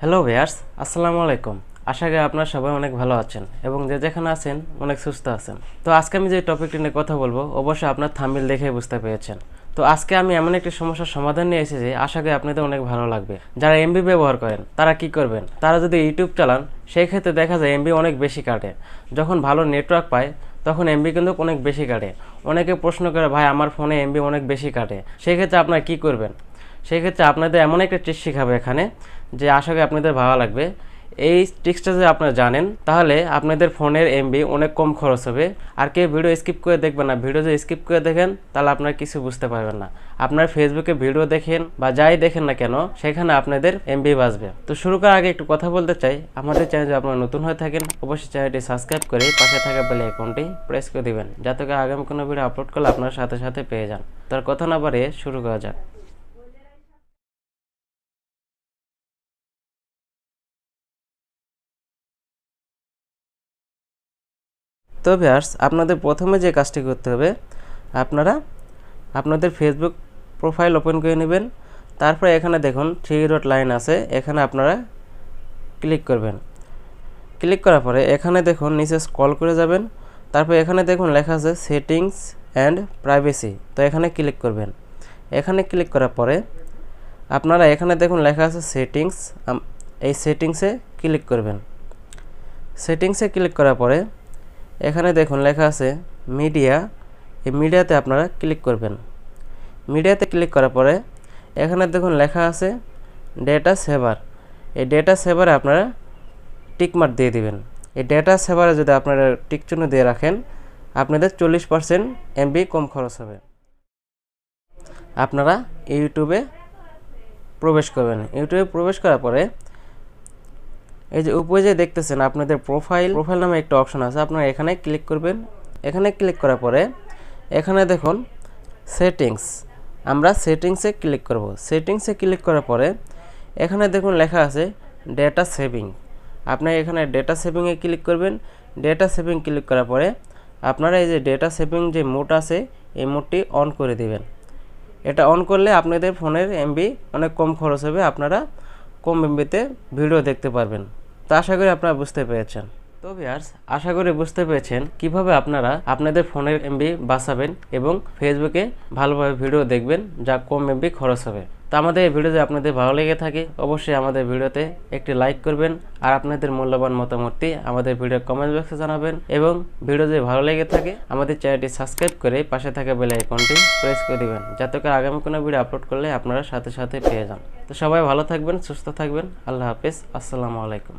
Hello viewers, আসসালামু আলাইকুম। আশা করি আপনারা সবাই অনেক ভালো আছেন এবং যে যেখানে আছেন অনেক সুস্থ আছেন। তো আজকে আমি যে টপিকটি নিয়ে কথা বলবো অবশ্যই আপনার থাম্বনেল দেখে বুঝতে পেরেছেন। তো আজকে আমি এমন একটি সমস্যার সমাধান নিয়ে এসেছি, আশা করি আপনাদের অনেক ভালো লাগবে। যারা এমবি ব্যবহার করেন তারা কি করবেন, তারা যদি ইউটিউব চালান সেই ক্ষেত্রে দেখা যায় এমবি অনেক বেশি কাটে। যখন ভালো নেটওয়ার্ক পায় তখন এমবি কিন্তু অনেক বেশি কাটে। অনেকে প্রশ্ন করে, ভাই আমার ফোনে এমবি অনেক বেশি কাটে, সেই ক্ষেত্রে আপনারা কী করবেন? সেই ক্ষেত্রে আপনাদের এমন একটা ট্রিক্স শেখাবে এখানে, যে আশা করি আপনাদের ভালো লাগবে। এই ট্রিক্সটা যদি আপনারা জানেন তাহলে আপনাদের ফোনের এমবি অনেক কম খরচ হবে। আর কেউ ভিডিও স্কিপ করে দেখবেন না। ভিডিও যদি স্কিপ করে দেখেন তাহলে আপনারা কিছু বুঝতে পারবেন না। আপনার ফেসবুকে ভিডিও দেখেন বা যাই দেখেন না কেন, সেখানে আপনাদের এমবি বাঁচবে। তো শুরু করার আগে একটু কথা বলতে চাই, আমাদের চ্যানেল যদি আপনারা নতুন হয়ে থাকেন অবশ্যই চ্যানেলটি সাবস্ক্রাইব করে পাশে থাকা বেল আইকনটি প্রেস করে দিবেন, যাতে করে আগামী কোনো ভিডিও আপলোড করলে আপনারা সাথে সাথে পেয়ে যান। তার কথা না বাড়িয়ে শুরু করা যাক। তো ভিউয়ার্স, আপনাদের প্রথমে যে কাজটি করতে হবে, আপনারা আপনাদের ফেসবুক প্রোফাইল ওপেন করে নেবেন। তারপরে এখানে দেখুন 3 ডট লাইন আছে, এখানে আপনারা ক্লিক করবেন। ক্লিক করার পরে এখানে দেখুন নিচে স্ক্রল করে যাবেন। তারপর এখানে দেখুন লেখা আছে সেটিংস অ্যান্ড প্রাইভেসি, তো এখানে ক্লিক করবেন। এখানে ক্লিক করার পরে আপনারা এখানে দেখুন লেখা আছে সেটিংস, এই সেটিংসে ক্লিক করবেন। সেটিংসে ক্লিক করার পরে এখানে দেখুন লেখা আছে মিডিয়া, এই মিডিয়াতে আপনারা ক্লিক করবেন। মিডিয়াতে ক্লিক করার পরে এখানে দেখুন লেখা আছে ডেটা সেভার, এই ডেটা সেভারে আপনারা টিকমার্ক দিয়ে দিবেন। এই ডেটা সেভারে যদি আপনারা টিক চিহ্ন দিয়ে রাখেন, আপনাদের 40% এমবি কম খরচ হবে। আপনারা ইউটিউবে প্রবেশ করবেন। ইউটিউবে প্রবেশ করার পরে এই যে উপরে যে দেখতেছেন আপনাদের প্রোফাইল নামে একটা অপশন আছে, আপনারা এখানে ক্লিক করবেন। এখানে ক্লিক করার পরে এখানে দেখুন সেটিংস, আমরা সেটিংসে ক্লিক করব। সেটিংসে ক্লিক করার পরে এখানে দেখুন লেখা আছে ডেটা সেভিং, আপনি এখানে ডেটা সেভিংয়ে ক্লিক করবেন। ডেটা সেভিং ক্লিক করার পরে আপনারা এই যে ডেটা সেভিং যে মোড আছে এই মোডটি অন করে দিবেন। এটা অন করলে আপনাদের ফোনের এমবি অনেক কম খরচ হবে, আপনারা কম এমবিতে ভিডিও দেখতে পারবেন। তো আশা করি আপনারা বুঝতে পেরেছেন। তো ভিউয়ার্স, আশা করি বুঝতে পেরেছেন কিভাবে আপনারা আপনাদের ফোনের এমবি বাঁচাবেন এবং ফেসবুকে ভালোভাবে ভিডিও দেখবেন যা কম এমবি খরচ হবে। তো আমাদের এই ভিডিও যদি আপনাদের ভালো লেগে থাকে অবশ্যই আমাদের ভিডিওতে একটি লাইক করবেন আর আপনাদের মূল্যবান মতামতটি আমাদের ভিডিও কমেন্ট বক্সে জানাবেন। এবং ভিডিও যদি ভালো লেগে থাকে আমাদের চ্যানেলটি সাবস্ক্রাইব করে পাশে থাকা বেল আইকনটি প্রেস করে দিবেন, যাতে করে আগামী কোনো ভিডিও আপলোড করলে আপনারা সাথে সাথে পেয়ে যান। তো সবাই ভালো থাকবেন, সুস্থ থাকবেন। আল্লাহ হাফেজ, আসসালামু আলাইকুম।